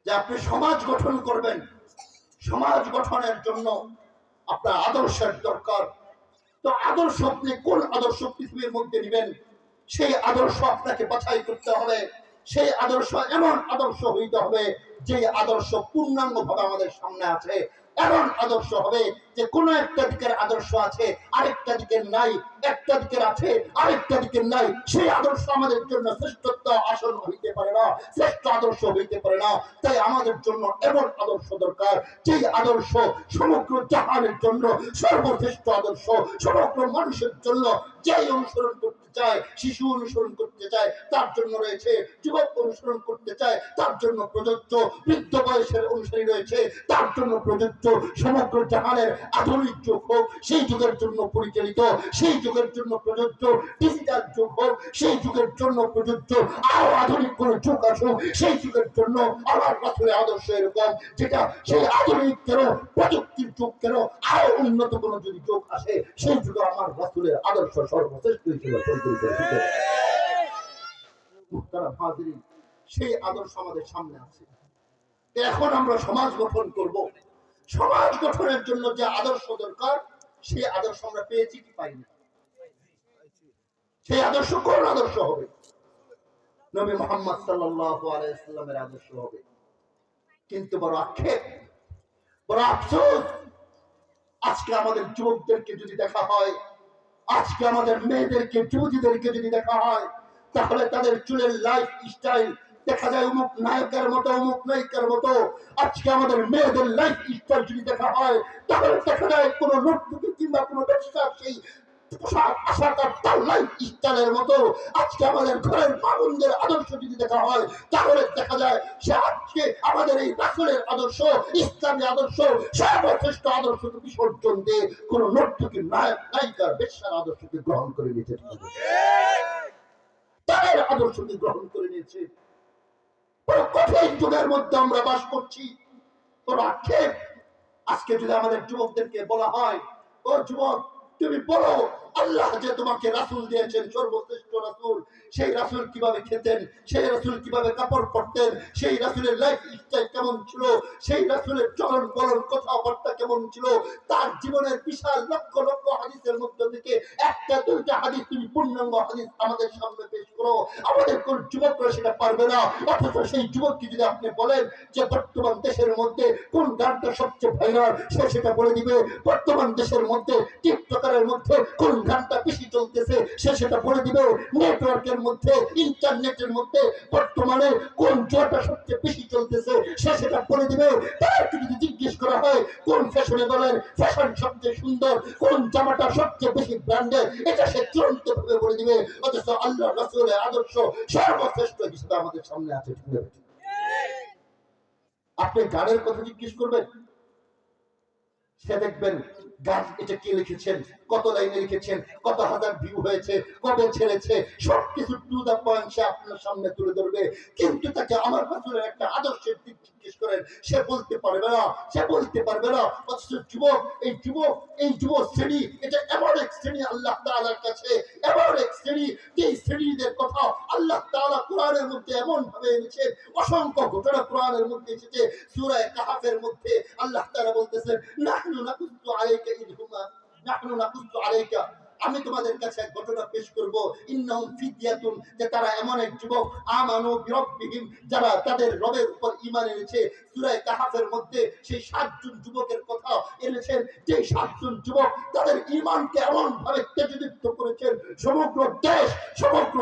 যে আপনি সমাজ গঠন করবেন, সমাজ গঠনের জন্য আপনার আদর্শের দরকার। তো আদর্শ আপনি কোন আদর্শ পৃথিবীর মধ্যে নেবেন, সেই আদর্শ আপনাকে বাছাই করতে হবে। সেই আদর্শ এমন আদর্শ হইতে হবে যে আদর্শ পূর্ণাঙ্গ ভাবে আমাদের সামনে আছে। এমন আদর্শ হবে যে কোন একটা দিকের আদর্শ আছে আরেকটা দিকের নাই, একটা দিকের আছে আরেকটা দিকের নাই। সেই আদর্শ আমাদের জন্য শ্রেষ্ঠত্ব আসন হইতে পারে না, শ্রেষ্ঠ আদর্শ হইতে পারে না। তাই আমাদের জন্য এমন আদর্শ দরকার যেই আদর্শ সমগ্র জাহানের জন্য সর্বশ্রেষ্ঠ আদর্শ। সমগ্র মানুষের জন্য যেই অনুসরণ করতে চায়, শিশু অনুসরণ করতে চায় তার জন্য রয়েছে, যুবক অনুসরণ করতে চায় তার জন্য প্রযোজ্য, বৃদ্ধ বয়সের অনুসারী রয়েছে তার জন্য প্রযোজ্য। সমগ্র জাহানের আধুনিক যুগ হোক সেই যুগের জন্য পরিচালিত, সেই যুগের জন্য প্রযোজ্য। ডিজিটাল যুগ হোক সেই যুগের জন্য প্রযোজ্য। আরো আধুনিক কোন যুগ আসুক সেই যুগের জন্য আমার রাসূলের আদর্শ এরকম, যেটা সেই আধুনিক কেন, প্রযুক্তির যুগ কেন, আরো উন্নত কোন যদি যুগ আসে সেই যুগে আমার রাসূলের আদর্শ সর্বশ্রেষ্ঠ হিসেবে পরিচালিত হবে। মুহতারাম হাজিরিন, সেই আদর্শ আমাদের সামনে আছে। এখন আমরা সমাজ গঠন করব। সমাজ গঠনের জন্য যে আদর্শ দরকার সেই আদর্শ আমরা পেয়েছি কি পাইনি? সেই আদর্শ কোন আদর্শ হবে? নবী মুহাম্মদ সাল্লাল্লাহু আলাইহি ওয়াসাল্লামের আদর্শ হবে। কিন্তু বড় আক্ষেপ, বড় আফসোস, আজকে আমাদের যুবকদেরকে যদি দেখা হয়, আজকে আমাদের মেয়েদেরকে, যুবতীদেরকে যদি দেখা হয়, তাহলে তাদের চুলের লাইফ স্টাইল দেখা যায় অমুক নায়কের মতো, অমুক নায়িকার মতো। আজকে আমাদের মেয়েদের লাইফ স্টাইল যদি দেখা হয়, তাহলে দেখা যায় কোন নর্তকী কিংবা কোন ব্যবসা সেই আজকে আমাদের ঘরের মামুনদের আদর্শ যদি দেখা হয়, তাহলে দেখা যায় সে আজকে আমাদের এই রাসূলের আদর্শ, ইসলামী আদর্শ, সর্বশ্রেষ্ঠ আদর্শকে বিসর্জন দিয়ে কোন নর্তকী নায়ক নায়িকার ব্যবসার আদর্শকে গ্রহণ করে নিয়েছে, তাদের আদর্শকে গ্রহণ করে নিয়েছে। কঠিন যুগের মধ্যে আমরা বাস করছি। তোর আক্ষেপ, আজকে যদি আমাদের যুবকদেরকে বলা হয়, ও যুবক তুমি বলো আল্লাহ যে তোমাকে রাসূল দিয়েছেন, সর্বশ্রেষ্ঠ রাসূল, সেই রাসূল কিভাবে খেতেন, সেই রাসূল কিভাবে কাপড় পরতেন, সেই রাসূলের লাইফ স্টাইল কেমন ছিল, সেই রাসূলের চলন বলন কথাবার্তা কেমন ছিল, তার জীবনের বিশাল লক্ষ লক্ষ হাদিসের মধ্যে থেকে একটা দুইটা হাদিস তুমি পূর্ণাঙ্গ হাদিস আমাদের সামনে পেশ করো। আমাদের কোন যুবকরা সেটা পারবে না। অথচ সেই যুবককে যদি আপনি বলেন যে বর্তমান দেশের মধ্যে কোন গানটা সবচেয়ে ভাইরাল, সে সেটা বলে দিবে। বর্তমান দেশের মধ্যে টিকটকারের মধ্যে কোন গানটা বেশি চলতেছে সে সেটা বলে দিবে। নেটওয়ার্কের মধ্যে, ইন্টারনেটের মধ্যে বর্তমানে কোন জোয়ারটা সবচেয়ে বেশি চলতেছে সে সেটা বলে দিবে। তাদেরকে যদি জিজ্ঞেস করা হয় কোন ফ্যাশনেবলের ফ্যাশন সবচেয়ে সুন্দর, কোন জামাটা সবচেয়ে বেশি ব্র্যান্ডেড, এটা সে চূড়ান্ত ভাবে বলে দিবে। অথচ আল্লাহ রাসূলের আদর্শ সর্বশ্রেষ্ঠ হিসেবে আমাদের সামনে আছে। আপনি গানের কথা জিজ্ঞেস করবেন, সে দেখবেন গান এটা কে লিখেছেন, কত লাইনে লিখেছেন, কত হাজার ভিউ হয়েছে, কবে ছেড়েছে, সবকিছু টু দা পয়েন্ট সে আপনার সামনে তুলে ধরবে। কিন্তু তাকে আমার রাসূলের একটা আদর্শের দিক জিজ্ঞেস করেন, সে বলতে পারবে না, সে বলতে পারবে না। অথচ যুবক, এই যুব শ্রেণী, এটা এমন এক শ্রেণী আল্লাহ তাআলার কাছে, এমন এক শ্রেণী যে শ্রেণীদের কথা আল্লাহ তাআলা কোরআনের মধ্যে এমন ভাবে এনেছেন। অসংখ্য ঘটনা কোরআনের মধ্যে এসেছে। সূরা কাহফের মধ্যে আল্লাহ তাআলা বলতেছেন, নাহনু নাকুসু আলাইকা ইদহুমা, নাহনু নাকুসু আলাইকা, আমি তোমাদের কাছে এক ঘটনা পেশ করব। ইন্নাহুম ফিতয়াতুন, যে তারা এমন এক যুবক, আমানু বিরাব্বিহিম, যারা তাদের রবের উপর ঈমান এনেছে। সূরা কাহফের মধ্যে সেই 7 জন যুবকের কথা এনেছেন, যে 7 জন যুবক তাদের ঈমানকে এমন ভাবে তেজদীপ্ত করেছেন, সমগ্র দেশ, সমগ্র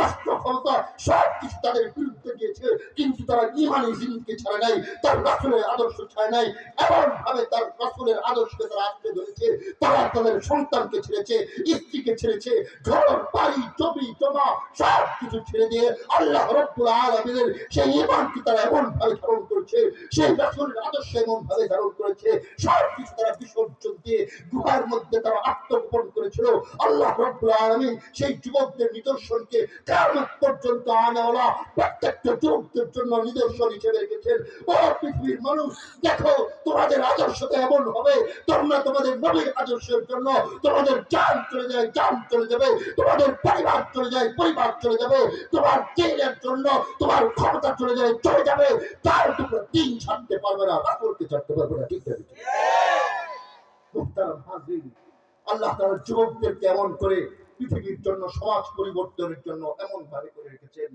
রাষ্ট্র ক্ষমতা সবকিছু তাদের বিরুদ্ধে গিয়েছে, কিন্তু তারা ঈমানি জিনকে ছাড়ে নাই, তার রাসূলের আদর্শ ছাড়ে নাই। এমন ভাবে তার রাসূলের আদর্শকে তারা আঁকড়ে ধরেছে। তারা তাদের সন্তানকে ছেড়েছে, স্ত্রীকে ছেড়েছে, ঘর বাড়ি জমি জমা সব কিছু ছেড়ে দিয়ে আল্লাহ রাব্বুল আলামিনের সেই ঈমানকে তারা এমন ভাবে ধারণ করে করেছে, সেই রাসূলের আদর্শ এমন ভাবে ধারণ করেছে, সব কিছু তারা বিসর্জন দিয়ে গুহার মধ্যে তারা আত্মগোপন করেছিল। আল্লাহ রাব্বুল আলামিন সেই যুবকদের নিদর্শনকে কিয়ামত পর্যন্ত আনাওয়ালা প্রত্যেকটা যুবকদের জন্য নিদর্শন হিসেবে রেখেছেন। ও পৃথিবীর মানুষ, দেখো তোমাদের আদর্শটা এমন হবে, তোমরা তোমাদের নবীর আদর্শের জন্য তোমাদের জান চলে যায়, জান চলে যাবে, তোমাদের পরিবার চলে যায়, পরিবার চলে যাবে, তোমার দিনের জন্য তোমার ক্ষমতা চলে যায়, চলে যাবে, তার তোমরা দিন ছাড়তে পারবে না, রাসূলকে ছাড়তে পারবে না। ঠিক আছে? মুহতারাম হাজির, আল্লাহ তাআলা যুবকদেরকে এমন করে পৃথিবীর জন্য, সমাজ পরিবর্তনের জন্য এমন ভাবে করে রেখেছেন।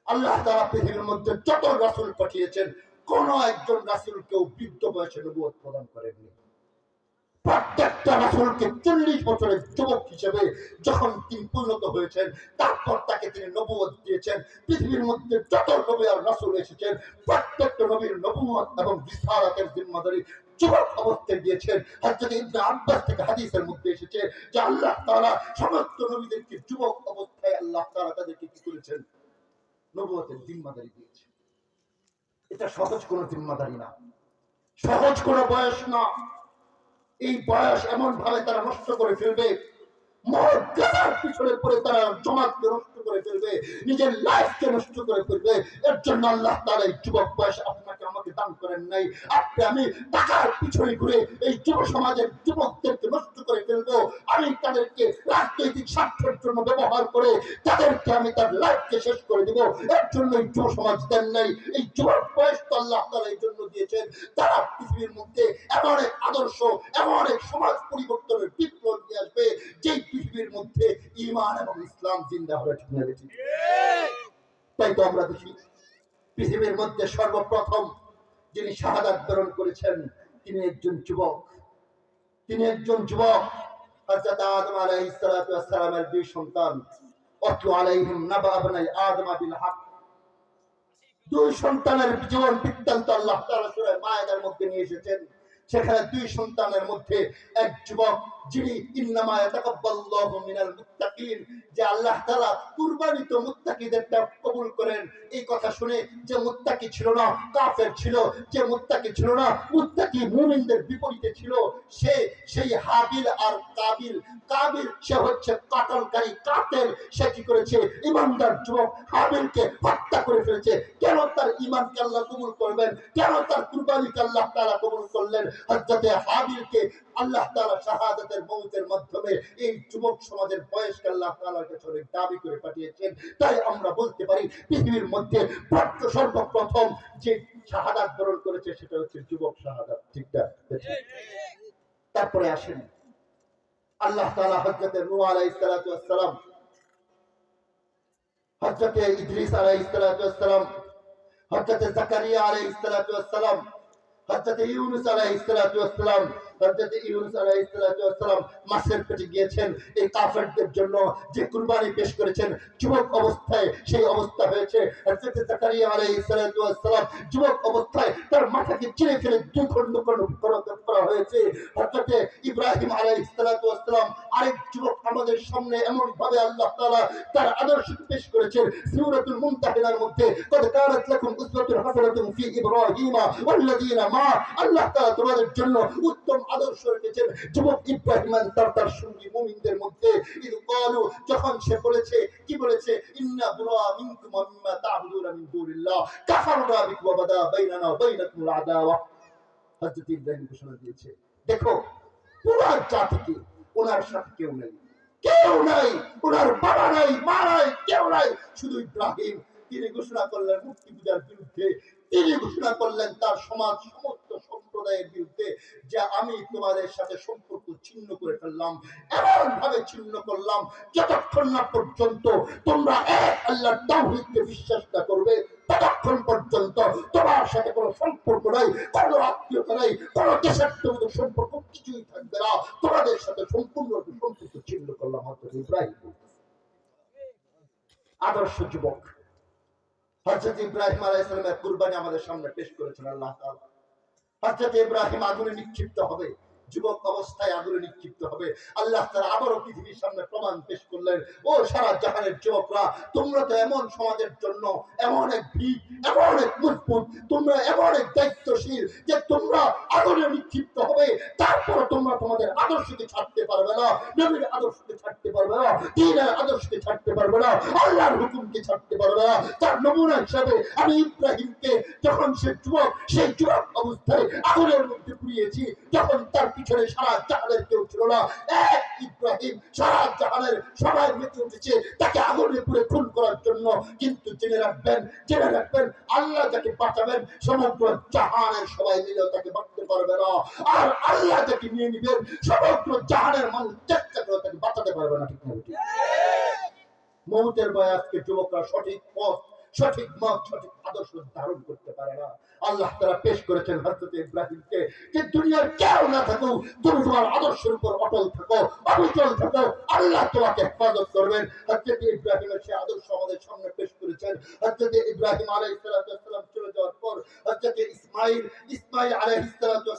আল্লাহ তাআলা পৃথিবীর মধ্যে যত রাসূল পাঠিয়েছেন, কোন একজন রাসূলকেও বৃদ্ধ বয়সে নবুয়ত প্রদান করেননি। প্রত্যেকটা রাসূলকে 40 বছরের যুবক হিসেবে যখন তিনি পরিণত হয়েছেন, তারপর তাকে তিনি নবুয়ত দিয়েছেন। পৃথিবীর মধ্যে যত নবী আর রাসূল এসেছেন, প্রত্যেকটা নবীর নবুয়ত এবং রিসালাতের জিম্মাদারি যুবক অবস্থায় দিয়েছেন। হযরত ইবনে আব্বাস থেকে হাদিসের মধ্যে এসেছে যে আল্লাহ তাআলা সমস্ত নবীদেরকে যুবক অবস্থায় আল্লাহ তাআলা তাদেরকে কি করেছেন? নবুয়তের জিম্মাদারি দিয়েছেন। এটা সহজ কোনো জিম্মাদারি না, সহজ কোনো বয়স না। এই বয়স এমন ভাবে তারা নষ্ট করে ফেলবে, মহৎ পিছনে পড়ে তারা জমাতকে নষ্ট করে ফেলবে, নিজের লাইফকে নষ্ট করে ফেলবে। এর জন্য আল্লাহ তাআলা এই যুবক বয়স আপনাকে আমাকে দান করেন নাই। আপনি আমি টাকার পিছনে ঘুরে এই যুব সমাজের যুবকদেরকে নষ্ট করে ফেলবো, আমি তাদেরকে রাজনৈতিক স্বার্থের জন্য ব্যবহার করে তাদেরকে আমি তার লাইফকে শেষ করে দিব। এর জন্য এই যুব সমাজ দেন নাই। এই যুবক বয়স তো আল্লাহ তাআলা এই জন্য দিয়েছেন, তারা পৃথিবীর মধ্যে এমন এক আদর্শ, এমন এক সমাজ পরিবর্তনের বিপ্লব নিয়ে আসবে, যেই পৃথিবীর মধ্যে ঈমান এবং ইসলাম জিন্দা হবে। ঠিক না? তাই তো আমরা দেখি পৃথিবীর মধ্যে সর্বপ্রথম যিনি শাহাদাত বরণ করেছেন, তিনি একজন যুবক। তিনি একজন যুবক। হযরত আদম আলাইহিস সালাতু ওয়াস সালামের দুই সন্তান, ওয়াতলু আলাইহিম নাবা ইবনাই আদম বিল হক। দুই সন্তানের জীবন বৃত্তান্ত আল্লাহ তাআলা সূরা মায়েদার মধ্যে নিয়ে এসেছেন। সেখানে দুই সন্তানের মধ্যে এক যুবক, যিনি ইন্নামা ইয়াতাকাব্বালুল্লাহু মিনাল মুত্তাকিন, যে আল্লাহ তাআলা কুরবানিত মুত্তাকিদেরটা কবুল করেন। এই কথা শুনে যে মুত্তাকি ছিল না, কাফের ছিল, যে মুত্তাকি ছিল না, মুত্তাকি মুমিনদের বিপরীতে ছিল, সে সেই হাবিল আর কাবিল। কাবিল সে হচ্ছে কাতলকারী, কাতেল। সে কি করেছে? ঈমানদার যুবক হাবিলকে হত্যা করে ফেলেছে। কেন তার ঈমানকে আল্লাহ কবুল করবেন? কেন তার কুরবানিকে আল্লাহ তাআলা কবুল করলেন? হযরত হাবিলকে আল্লাহ তাআলা শাহাদাতের মওতের মাধ্যমে এই যুবক সমাজের বয়সকে আল্লাহ তাআলার কাছে দাবি করে পাঠিয়েছেন। তাই আমরা বলতে পারি পৃথিবীর মধ্যে সর্বপ্রথম যে শাহাদাত বরণ করেছে সেটা হচ্ছে যুবক শাহাদাত। ঠিক না? তারপরে আসেন আল্লাহ তাআলা হযরত নূহ আলাইহিস সালাতু ওয়াস সালাম, হযরত ইদ্রিস আলাইহিস সালাতু ওয়াস সালাম, হযরত জাকারিয়া আলাইহিস সালাতু ওয়াস সালাম, হযরত ইউনূস আলাইহিস সালাতু ওয়াস সালাম, হযরত ইউনূস আলাইহিস সালাতু ওয়াস সালাম মাছের পেটে গিয়েছেন। এই কাফেরদের জন্য যে কুরবানি পেশ করেছেন যুবক অবস্থায়, সেই অবস্থা হয়েছে। হযরত জাকারিয়া আলাইহিস সালাতু ওয়াস সালাম যুবক অবস্থায় তার মাথাকে চিরে ফেলে দুই খণ্ড করা হয়েছে। হযরত ইব্রাহিম আলাইহিস সালাতু ওয়াস সালাম আরেক যুবক আমাদের সামনে এমন ভাবে আল্লাহ তাআলা তার আদর্শ পেশ করেছেন। সূরাতুল মুমতাহিনার মধ্যে কদ কানাত লাকুম উসওয়াতুন হাসানাতুন ফি ইব্রাহিমা ওয়াল্লাযীনা মা, আল্লাহ তাআলা তোমাদের জন্য উত্তম আদর্শ রেখেছেন যুবক ইব্রাহিম তার সঙ্গী মুমিনদের মধ্যে। ইদ ক্বালু, যখন সে বলেছে, কি বলেছে? ইন্না বুরা মিনকুম মিম্মা তা'বুদুনা মিন দুনিল্লাহ কাফারনা বিকুম ওয়া বাদা বাইনানা ওয়া বাইনাকুমুল আদাওয়া। হযরত ইব্রাহিম ঘোষণা দিয়েছে, দেখো পুরো জাতিকে ওনার সাথে কেউ নেই, কেউ নাই, ওনার বাবা নাই, মা নাই, কেউ নাই, শুধু ইব্রাহিম। তিনি ঘোষণা করলেন মূর্তি পূজার বিরুদ্ধে, তিনি ঘোষণা করলেন তার সমাজ সমস্ত সম্প্রদায়ের বিরুদ্ধে যে আমি তোমাদের সাথে সম্পর্ক ছিন্ন করে ফেললাম, এমন ভাবে ছিন্ন করলাম যতক্ষণ না পর্যন্ত তোমরা এক আল্লাহর তাওহীদকে বিশ্বাস না করবে, ততক্ষণ পর্যন্ত তোমার সাথে কোনো সম্পর্ক নাই, কোনো আত্মীয়তা নাই, কোনো দেশাত্মবোধক সম্পর্ক কিছুই থাকবে না, তোমাদের সাথে সম্পূর্ণ সম্পর্ক ছিন্ন করলাম। হযরত ইব্রাহিম আদর্শ যুবক। হযরত ইব্রাহিম আলাইহিস সালামের কুরবানি আমাদের সামনে পেশ করেছেন আল্লাহ তাআলা। হযরত ইব্রাহিম আগুনে নিক্ষিপ্ত হবে, যুবক অবস্থায় আগুনে নিক্ষিপ্ত হবে। আল্লাহ তাআলা আবারও পৃথিবীর সামনে প্রমাণ পেশ করলেন, ও সারা জাহানের যুবকরা, তোমরা তো এমন সমাজের জন্য এমন এক ভিত, এমন এক মজবুত, তোমরা এমন এক দায়িত্বশীল যে তোমরা আগুনে নিক্ষিপ্ত হবে, তারপর তোমরা তোমাদের আদর্শকে ছাড়তে পারবে না, নবীর আদর্শকে ছাড়তে পারবে না, দ্বীনের আদর্শকে ছাড়তে পারবে না, আল্লাহর হুকুমকে ছাড়তে পারবে না। তার নমুনা হিসাবে আমি ইব্রাহিমকে যখন সে যুবক, সেই যুবক অবস্থায় আগুনের মধ্যে পুড়িয়েছি, যখন তার পিছনে সারা জাহানের কেউ ছিল না, এক ইব্রাহিম সারা জাহানের সবাই মেতে উঠেছে তাকে আগুনে পুড়ে খুন করার জন্য। কিন্তু জেনে রাখবেন, জেনে রাখবেন, আল্লাহ যাকে বাঁচাবেন সমগ্র জাহানের সবাই মিলেও তাকে বাঁচাতে পারবে না, আর আল্লাহ যাকে নিয়ে নিবেন সমগ্র জাহানের মানুষ চেষ্টা করে তাকে বাঁচাতে পারবে না। ঠিক না? মৌতের ভয়ে আজকে যুবকরা সঠিক পথ, সঠিক মত, সঠিক আদর্শ ধারণ করতে পারে না। আল্লাহ তাআলা পেশ করেছেন হযরত ইব্রাহিমকে যে দুনিয়ার কেউ না থাকুক, তুমি তোমার আদর্শের উপর অটল থাকো, অবিচল থাকো, আল্লাহ তোমাকে হেফাজত করবেন। হযরত ইব্রাহিমের সেই আদর্শ আমাদের সামনে পেশ করেছেন। হযরত ইব্রাহিম আলাইহিস সালাম চলে যাওয়ার পর হযরত ইসমাঈল আলাইহিস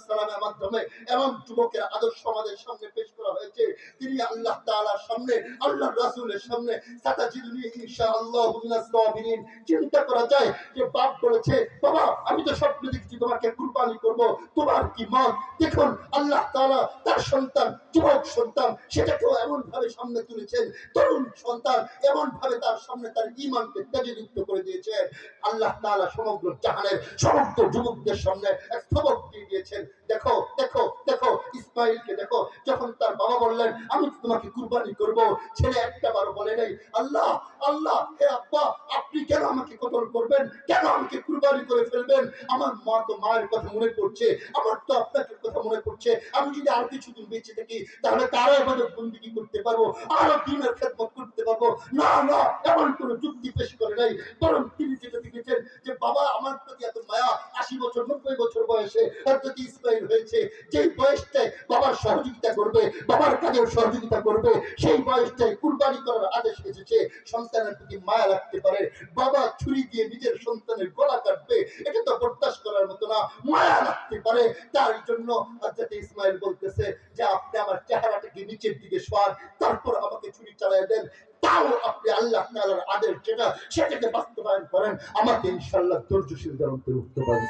সালামের মাধ্যমে এমন যুবকের আদর্শ আমাদের সামনে পেশ করা হয়েছে, তিনি আল্লাহ তাআলার সামনে, আল্লাহর রাসূলের সামনে সাতাজিদুনি ইনশাআল্লাহু মিনাস সাবিরিন। চিন্তা করা যায় যে বাপ বলেছে, বাবা আমি তো স্বপ্ন দেখছি তোমাকে কুরবানি করব, তোমার কি মত? দেখুন আল্লাহ তাআলা তার সন্তান, যুবক সন্তান, সেটাকেও এমন ভাবে সামনে তুলেছেন, তরুণ সন্তান এমন ভাবে তার সামনে তার ঈমানকে তেজদীপ্ত করে দিয়েছেন। আল্লাহ তাআলা সমগ্র জাহানের সমস্ত যুবকদের সামনে এক সবক দিয়ে দিয়েছেন। দেখো দেখো দেখো ইসমাঈলকে দেখো, যখন তার বাবা বললেন আমি তোমাকে কুরবানি করব, ছেলে একটা বারও বলে নাই আল্লাহ আল্লাহ, হে আব্বা আপনি কেন আমাকে কতল করবেন, কেন আমাকে কুরবানি করে ফেলবেন? আমার মা তো মায়ের কথা মনে পড়ছে, আমার তো আপনাকে কথা মনে পড়ছে, আমি যদি আর কিছুদিন বেঁচে থাকি তাহলে তারা ইবাদত বন্দেগী করতে পারবো, আরো দ্বীনের খেদমত করতে পারবো। না না, এমন কোনো যুক্তি পেশ করে নাই, বরং তিনি যেটা দেখেছেন যে বাবা আমার প্রতি এত মায়া, 80 বছর 90 বছর বয়সে হযরত ইসমাঈল হয়েছে, যেই বয়সটায় বাবার সহযোগিতা করবে, বাবার কাজের সহযোগিতা করবে, সেই বয়সটায় কুরবানি করার আদেশ এসেছে। সন্তানের প্রতি মায়া লাগতে পারে, বাবা ছুরি দিয়ে নিজের সন্তানের গলা কাটবে, এটা তো বরদাস্ত করার মতো না, মায়া লাগতে পারে। তার জন্য হযরত ইসমাঈল বলতেছে যে আপনি আমার চেহারাটাকে নিচের দিকে সরান, তারপর আমাকে ছুরি চালিয়ে দেন, তাও আপনি আল্লাহ তাআলার আদেশ যেটা সেটাকে বাস্তবায়ন করেন, আমাকে ইনশাআল্লাহ ধৈর্যশীলদের অন্তর্ভুক্ত করবেন।